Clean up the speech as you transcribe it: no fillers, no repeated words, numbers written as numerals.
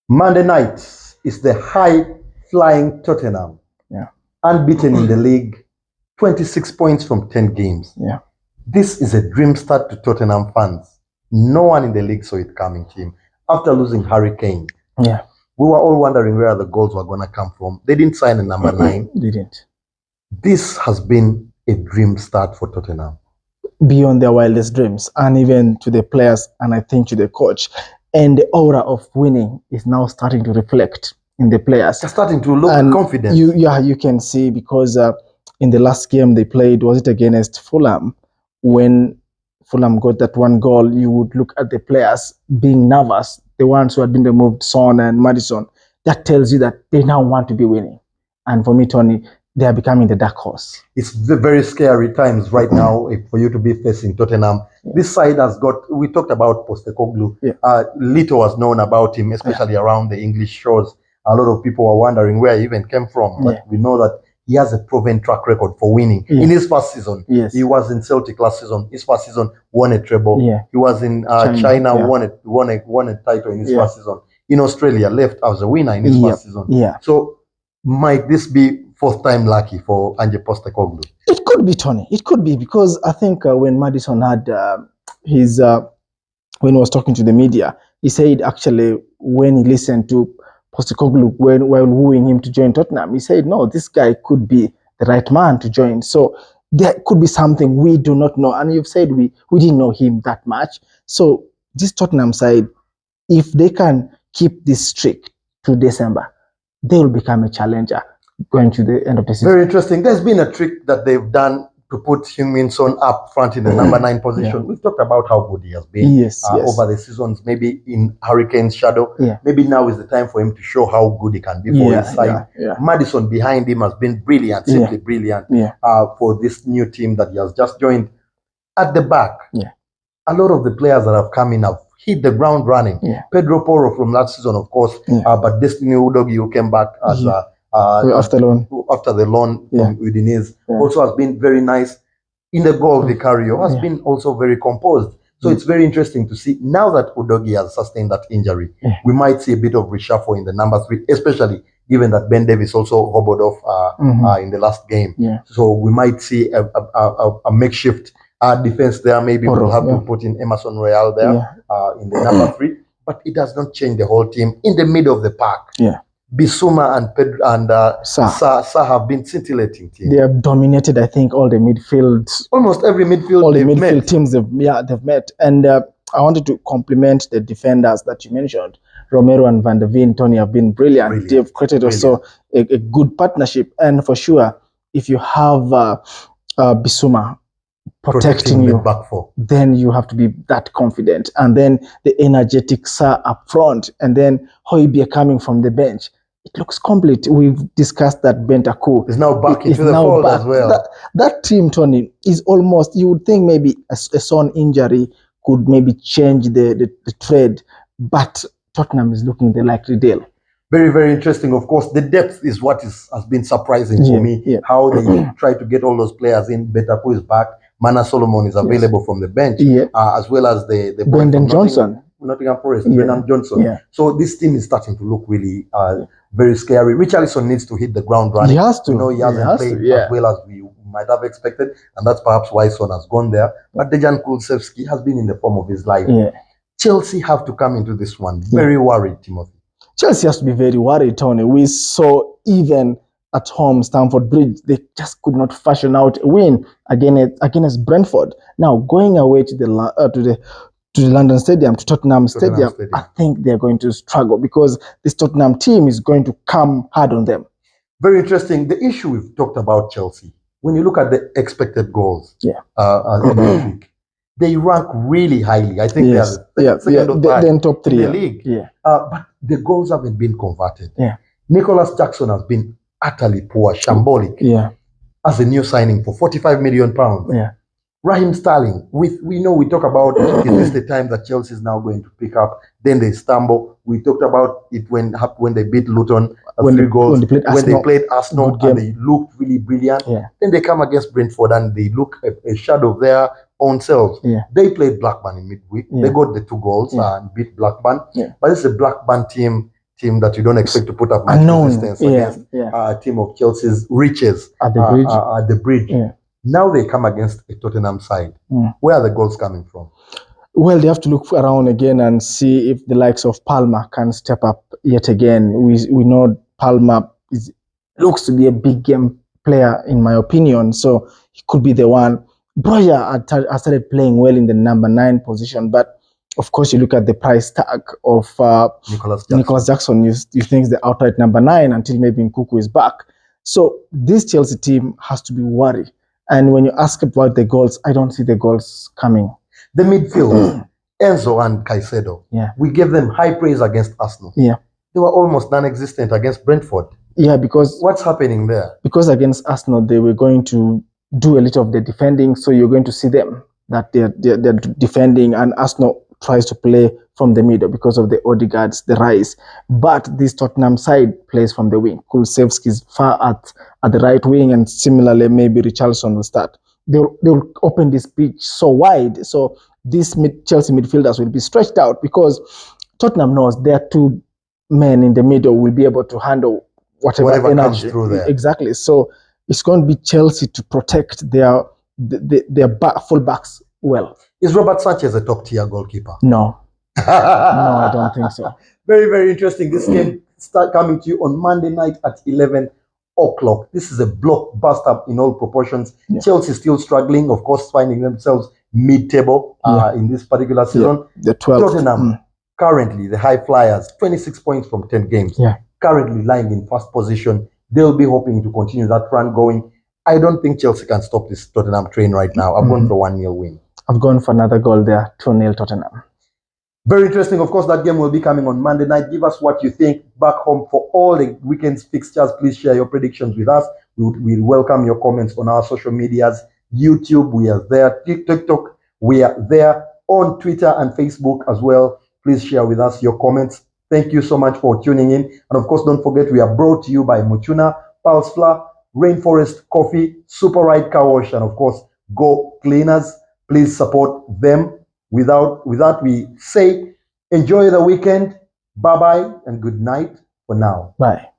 Monday night is the high-flying Tottenham, Yeah. unbeaten in the league, 26 points from 10 games. Yeah. This is a dream start to Tottenham fans. No one in the league saw it coming, team. After losing Harry Kane, Yeah. we were all wondering where the goals were going to come from. They didn't sign a number 9. Didn't. This has been a dream start for Tottenham. Beyond their wildest dreams, and even to the players, and I think to the coach. And the aura of winning is now starting to reflect in the players. They're starting to look confident. You can see, because in the last game they played, was it against Fulham? When Fulham got that one goal, you would look at the players being nervous, the ones who had been removed, Son and Maddison. That tells you that they now want to be winning. And for me, Tony, they are becoming the dark horse. It's very scary times right now for you to be facing Tottenham. Yeah. This side has got, we talked about Postecoglou. Yeah. Little was known about him, especially around the English shores. A lot of people were wondering where he even came from. But we know that he has a proven track record for winning. In his first season, he was in Celtic last season. His first season, won a treble. He was in China, won a title in his first season. In Australia, left as a winner in his first season. So might this be fourth time lucky for Ange Postecoglou? It could be, Tony. It could be, because I think when Maddison had when he was talking to the media, he said actually when he listened to Postecoglou while wooing him to join Tottenham, he said, no, this guy could be the right man to join. So there could be something we do not know. And you've said we didn't know him that much. So this Tottenham side, if they can keep this streak to December, they will become a challenger going to the end of the season. Very interesting. There's been a trick that they've done to put Heung-min Son up front in the number 9 position. We've talked about how good he has been over the seasons, maybe in Hurricane's shadow. Maybe now is the time for him to show how good he can be for his side. Maddison behind him has been brilliant, simply brilliant for this new team that he has just joined. At the back, a lot of the players that have come in have hit the ground running. Pedro Porro from last season, of course, but Destiny Udogie, who came back as after the loan from Udinese, also has been very nice. In the goal, Vicario has been also very composed. So it's very interesting to see now that Udogie has sustained that injury. We might see a bit of reshuffle in the number 3, especially given that Ben Davies also hobbled off in the last game. So we might see a makeshift defense there. Maybe we'll have to put in Emerson Royal there in the number 3. But it does not change the whole team. In the middle of the park, Bissouma and Pedro and Sa have been scintillating teams. They have dominated, I think, all the midfield. Almost every midfield. All the midfield teams they've met. And I wanted to compliment the defenders that you mentioned. Romero and Van der Veen, Tony, have been brilliant. They've created also a good partnership. And for sure, if you have Bissouma protecting you, back four, then you have to be that confident. And then the energetic Sa up front, and then Højbjerg coming from the bench. It looks complete. We've discussed that Bentancur is now back into the fold as well. That team, Tony, is almost, you would think maybe a Son injury could maybe change the trade, but Tottenham is looking the likely deal. Very, very interesting. Of course, the depth is what has been surprising for me. How they try to get all those players in. Bentancur is back. Mana Solomon is available from the bench, as well as the Brendan Johnson. Nottingham Forest, Brendan Johnson. So this team is starting to look really very scary. Richarlison needs to hit the ground running. He has to. You know, he hasn't played as well as we might have expected, and that's perhaps why Son has gone there. But Dejan Kulusevski has been in the form of his life. Chelsea have to come into this one very worried, Timothy. Chelsea has to be very worried, Tony. We saw even at home, Stamford Bridge, they just could not fashion out a win against Brentford. Now going away to the London Stadium, to Tottenham Stadium, I think they're going to struggle because this Tottenham team is going to come hard on them. Very interesting. The issue we've talked about Chelsea, when you look at the expected goals in this week, they rank really highly. I think they're top 3 in the league. But the goals haven't been converted. Nicholas Jackson has been utterly poor, shambolic, as a new signing for £45 million. Raheem Sterling, we talk about is this the time that Chelsea is now going to pick up? Then they stumble. We talked about it when they beat Luton 3 goals. When they played Arsenal and they looked really brilliant. Then they come against Brentford and they look a shadow of their own selves. They played Blackburn in midweek. They got the 2 goals and beat Blackburn. But it's a Blackburn team team that you don't expect to put up much Unknown, resistance against a team of Chelsea's riches at the bridge. At the bridge. Yeah. Now they come against a Tottenham side. Where are the goals coming from? Well, they have to look around again and see if the likes of Palmer can step up yet again. We know Palmer looks to be a big game player, in my opinion, so he could be the one. Broja has started playing well in the number 9 position, but of course, you look at the price tag of Nicholas Jackson. You think the outright number 9 until maybe Nkuku is back. So this Chelsea team has to be worried. And when you ask about the goals, I don't see the goals coming. The midfield, Enzo and Caicedo, we gave them high praise against Arsenal. Yeah. They were almost non-existent against Brentford. Yeah, because... What's happening there? Because against Arsenal, they were going to do a little of the defending, so you're going to see them, that they're defending, and Arsenal tries to play from the middle because of the Odegaards, the rise. But this Tottenham side plays from the wing. Kulusevski is far at the right wing, and similarly, maybe Richarlison will start. They'll open this pitch so wide, so these Chelsea midfielders will be stretched out, because Tottenham knows their 2 men in the middle will be able to handle whatever energy comes through there. Exactly. So it's going to be Chelsea to protect their full-backs well. Is Robert Sanchez a top-tier goalkeeper? No. No, I don't think so. Very, very interesting. This game start coming to you on Monday night at 11 o'clock. This is a blockbuster in all proportions. Yeah. Chelsea still struggling, of course, finding themselves mid-table in this particular season. Yeah. The 12th. Tottenham, currently the high flyers, 26 points from 10 games. Yeah. Currently lying in first position. They'll be hoping to continue that run going. I don't think Chelsea can stop this Tottenham train right now. I've gone for 1-0 win. I've gone for another goal there, 2-0 Tottenham. Very interesting. Of course, that game will be coming on Monday night. Give us what you think back home for all the weekend's fixtures. Please share your predictions with us. We welcome your comments on our social medias. YouTube, we are there. TikTok, we are there. On Twitter and Facebook as well. Please share with us your comments. Thank you so much for tuning in. And of course, don't forget, we are brought to you by Muchuna, Pulse Flour, Rainforest Coffee, Super Ride Car Wash, and of course, Go Cleaners. Please support them. With that, we say, enjoy the weekend. Bye-bye and good night for now. Bye.